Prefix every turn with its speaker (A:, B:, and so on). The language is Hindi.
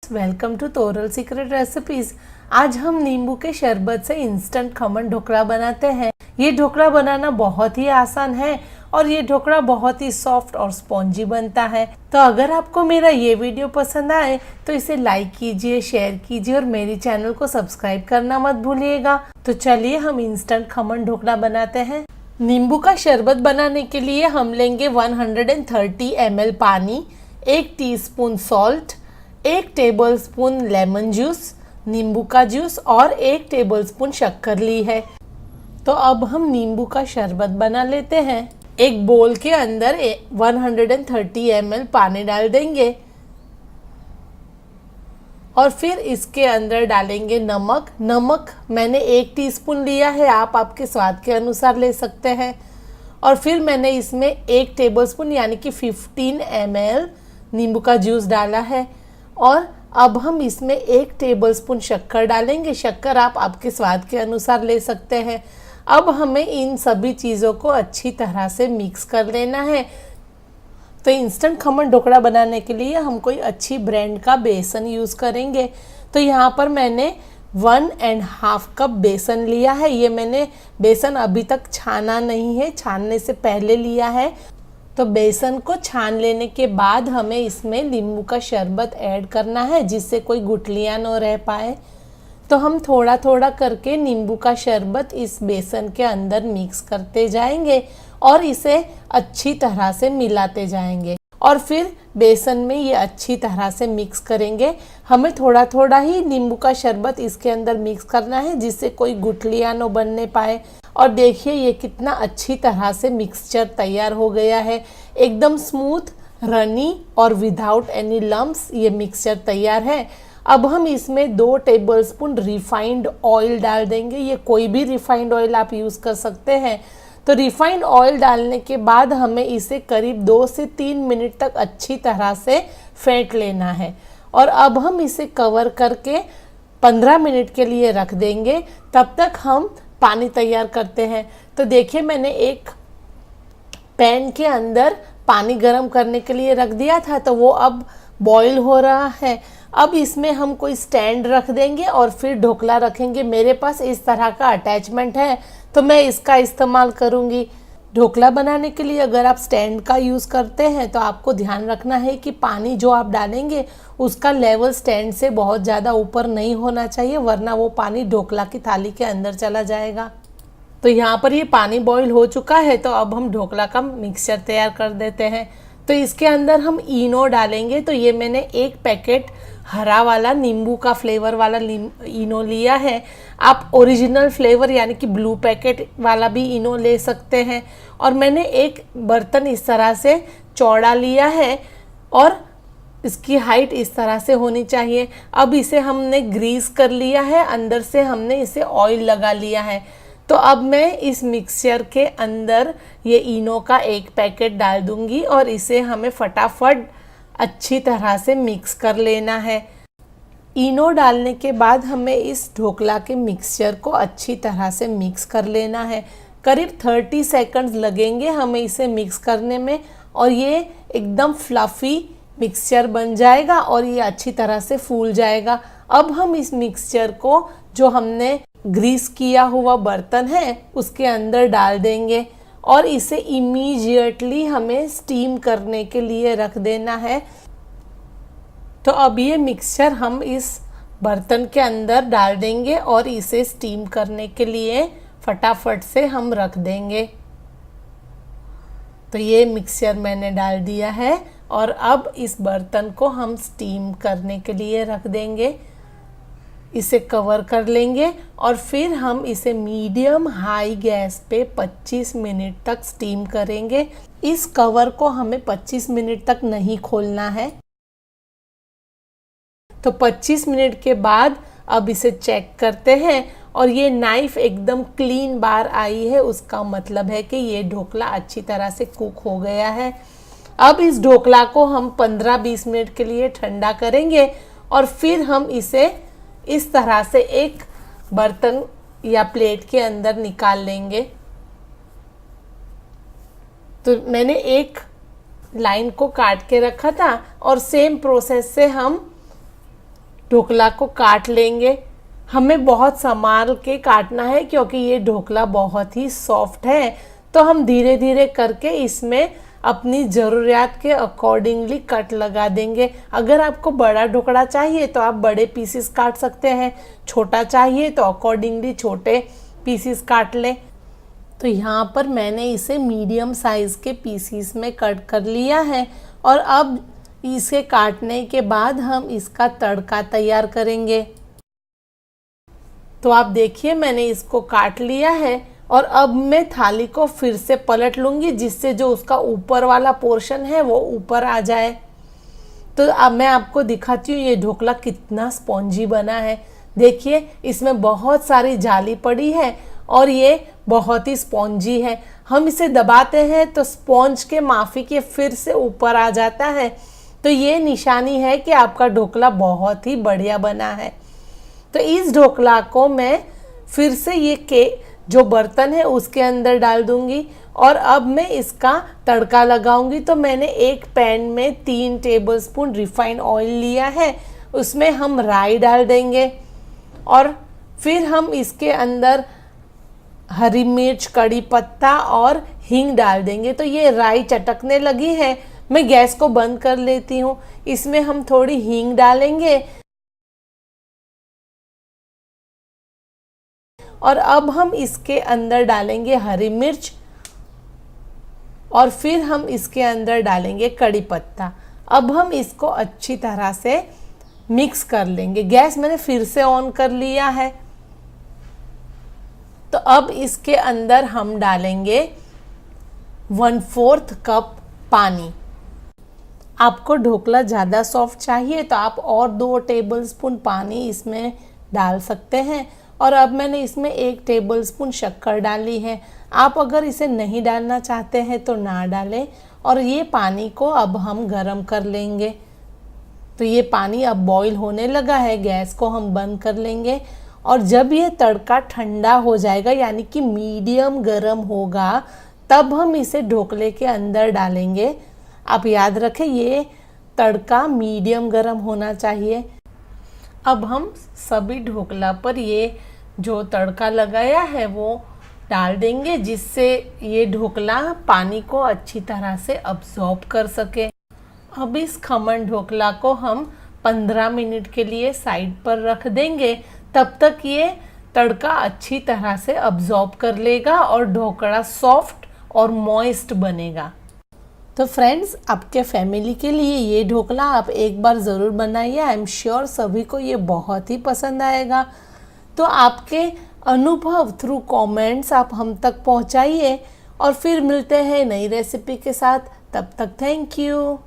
A: Welcome to Toral secret recipes. आज हम नींबू के शरबत से इंस्टेंट खमन ढोकला बनाते हैं। ये ढोकला बनाना बहुत ही आसान है और ये ढोकला बहुत ही सॉफ्ट और स्पॉन्जी बनता है। तो अगर आपको मेरा ये वीडियो पसंद आए तो इसे लाइक कीजिए, शेयर कीजिए और मेरी चैनल को सब्सक्राइब करना मत भूलिएगा। तो चलिए हम इंस्टेंट खमन ढोकला बनाते हैं। नींबू का शरबत बनाने के लिए हम लेंगे 130 ml पानी, 1 teaspoon salt, 1 tablespoon lemon juice, नींबू का जूस और 1 टेबलस्पून शक्कर ली है। तो अब हम नींबू का शरबत बना लेते हैं। एक बोल के अंदर 130 ml पानी डाल देंगे और फिर इसके अंदर डालेंगे नमक मैंने 1 टीस्पून लिया है, आप आपके स्वाद के अनुसार ले सकते हैं। और फिर मैंने इसमें 1 टेबलस्पून यानी कि 15 ml नींबू का जूस डाला है। और अब हम इसमें 1 टेबलस्पून शक्कर डालेंगे। शक्कर आप आपके स्वाद के अनुसार ले सकते हैं। अब हमें इन सभी चीज़ों को अच्छी तरह से मिक्स कर लेना है। तो इंस्टेंट खमन ढोकला बनाने के लिए हम कोई अच्छी ब्रांड का बेसन यूज़ करेंगे। तो यहाँ पर मैंने 1.5 कप बेसन लिया है। ये मैंने बेसन अभी तक छाना नहीं है, छानने से पहले लिया है। तो बेसन को छान लेने के बाद हमें इसमें नींबू का शरबत ऐड करना है जिससे कोई गुठलियाँ न रह पाए। तो हम थोड़ा थोड़ा करके नींबू का शरबत इस बेसन के अंदर मिक्स करते जाएंगे और इसे अच्छी तरह से मिलाते जाएंगे। और फिर बेसन में ये अच्छी तरह से मिक्स करेंगे। हमें थोड़ा थोड़ा ही नींबू का शरबत इसके अंदर मिक्स करना है जिससे कोई गुठलियाँ न बनने पाए। और देखिए ये कितना अच्छी तरह से मिक्सचर तैयार हो गया है, एकदम स्मूथ, रनी और विदाउट एनी लम्प्स ये मिक्सचर तैयार है। अब हम इसमें 2 टेबलस्पून रिफाइंड ऑयल डाल देंगे। ये कोई भी रिफाइंड ऑयल आप यूज़ कर सकते हैं। तो रिफाइंड ऑयल डालने के बाद हमें इसे करीब 2 से 3 मिनट तक अच्छी तरह से फेंट लेना है। और अब हम इसे कवर करके 15 मिनट के लिए रख देंगे। तब तक हम पानी तैयार करते हैं। तो देखिए मैंने एक पैन के अंदर पानी गर्म करने के लिए रख दिया था, तो वो अब बॉईल हो रहा है। अब इसमें हम कोई स्टैंड रख देंगे और फिर ढोकला रखेंगे। मेरे पास इस तरह का अटैचमेंट है तो मैं इसका इस्तेमाल करूँगी। ढोकला बनाने के लिए अगर आप स्टैंड का यूज़ करते हैं तो आपको ध्यान रखना है कि पानी जो आप डालेंगे उसका लेवल स्टैंड से बहुत ज़्यादा ऊपर नहीं होना चाहिए, वरना वो पानी ढोकला की थाली के अंदर चला जाएगा। तो यहाँ पर ये पानी बॉईल हो चुका है। तो अब हम ढोकला का मिक्सचर तैयार कर देते हैं। तो इसके अंदर हम इनो डालेंगे। तो ये मैंने 1 पैकेट हरा वाला नींबू का फ्लेवर वाला इनो लिया है। आप ओरिजिनल फ्लेवर यानी कि ब्लू पैकेट वाला भी इनो ले सकते हैं। और मैंने एक बर्तन इस तरह से चौड़ा लिया है और इसकी हाइट इस तरह से होनी चाहिए। अब इसे हमने ग्रीस कर लिया है, अंदर से हमने इसे ऑयल लगा लिया है। तो अब मैं इस मिक्सचर के अंदर ये इनो का 1 पैकेट डाल दूंगी और इसे हमें फटाफट अच्छी तरह से मिक्स कर लेना है। इनो डालने के बाद हमें इस ढोकला के मिक्सचर को अच्छी तरह से मिक्स कर लेना है। करीब 30 सेकंड्स लगेंगे हमें इसे मिक्स करने में और ये एकदम फ्लफ़ी मिक्सचर बन जाएगा और ये अच्छी तरह से फूल जाएगा। अब हम इस मिक्सचर को जो हमने ग्रीस किया हुआ बर्तन है उसके अंदर डाल देंगे और इसे इमीडिएटली हमें स्टीम करने के लिए रख देना है। तो अब ये मिक्सचर हम इस बर्तन के अंदर डाल देंगे और इसे स्टीम करने के लिए फटाफट से हम रख देंगे। तो ये मिक्सचर मैंने डाल दिया है और अब इस बर्तन को हम स्टीम करने के लिए रख देंगे। इसे कवर कर लेंगे और फिर हम इसे मीडियम हाई गैस पे 25 मिनट तक स्टीम करेंगे। इस कवर को हमें 25 मिनट तक नहीं खोलना है। तो 25 मिनट के बाद अब इसे चेक करते हैं और ये नाइफ एकदम क्लीन बाहर आई है, उसका मतलब है कि ये ढोकला अच्छी तरह से कुक हो गया है। अब इस ढोकला को हम 15-20 मिनट के लिए ठंडा करेंगे और फिर हम इसे इस तरह से एक बर्तन या प्लेट के अंदर निकाल लेंगे। तो मैंने एक लाइन को काट के रखा था और सेम प्रोसेस से हम ढोकला को काट लेंगे। हमें बहुत संभाल के काटना है क्योंकि ये ढोकला बहुत ही सॉफ्ट है। तो हम धीरे धीरे करके इसमें अपनी ज़रूरियात के अकॉर्डिंगली कट लगा देंगे। अगर आपको बड़ा ढोकला चाहिए तो आप बड़े पीसेस काट सकते हैं, छोटा चाहिए तो अकॉर्डिंगली छोटे पीसेस काट लें। तो यहाँ पर मैंने इसे मीडियम साइज़ के पीसेस में कट कर लिया है और अब इसे काटने के बाद हम इसका तड़का तैयार करेंगे। तो आप देखिए मैंने इसको काट लिया है और अब मैं थाली को फिर से पलट लूँगी जिससे जो उसका ऊपर वाला पोर्शन है वो ऊपर आ जाए। तो अब मैं आपको दिखाती हूँ ये ढोकला कितना स्पॉन्जी बना है। देखिए इसमें बहुत सारी जाली पड़ी है और ये बहुत ही स्पॉन्जी है। हम इसे दबाते हैं तो स्पॉन्ज के माफिक ये फिर से ऊपर आ जाता है। तो ये निशानी है कि आपका ढोकला बहुत ही बढ़िया बना है। तो इस ढोकला को मैं फिर से ये के जो बर्तन है उसके अंदर डाल दूंगी और अब मैं इसका तड़का लगाऊंगी। तो मैंने एक पैन में 3 टेबलस्पून रिफाइंड ऑयल लिया है, उसमें हम राई डाल देंगे और फिर हम इसके अंदर हरी मिर्च, कड़ी पत्ता और हींग डाल देंगे। तो ये राई चटकने लगी है, मैं गैस को बंद कर लेती हूँ। इसमें हम थोड़ी हींग डालेंगे और अब हम इसके अंदर डालेंगे हरी मिर्च और फिर हम इसके अंदर डालेंगे कड़ी पत्ता। अब हम इसको अच्छी तरह से मिक्स कर लेंगे। गैस मैंने फिर से ऑन कर लिया है। तो अब इसके अंदर हम डालेंगे 1/4 कप पानी। आपको ढोकला ज़्यादा सॉफ्ट चाहिए तो आप और 2 टेबलस्पून पानी इसमें डाल सकते हैं। और अब मैंने इसमें 1 टेबलस्पून शक्कर डाली है। आप अगर इसे नहीं डालना चाहते हैं तो ना डालें। और ये पानी को अब हम गरम कर लेंगे। तो ये पानी अब बॉईल होने लगा है, गैस को हम बंद कर लेंगे और जब ये तड़का ठंडा हो जाएगा यानी कि मीडियम गरम होगा तब हम इसे ढोकले के अंदर डालेंगे। आप याद रखें ये तड़का मीडियम गरम होना चाहिए। अब हम सभी ढोकला पर ये जो तड़का लगाया है वो डाल देंगे जिससे ये ढोकला पानी को अच्छी तरह से अब्सॉर्ब कर सके। अब इस खमन ढोकला को हम 15 मिनट के लिए साइड पर रख देंगे। तब तक ये तड़का अच्छी तरह से अब्सॉर्ब कर लेगा और ढोकला सॉफ्ट और मॉइस्ट बनेगा। तो फ्रेंड्स आपके फैमिली के लिए ये ढोकला आप एक बार ज़रूर बनाइए। आई एम श्योर सभी को ये बहुत ही पसंद आएगा। तो आपके अनुभव थ्रू कमेंट्स आप हम तक पहुंचाइए और फिर मिलते हैं नई रेसिपी के साथ। तब तक थैंक यू।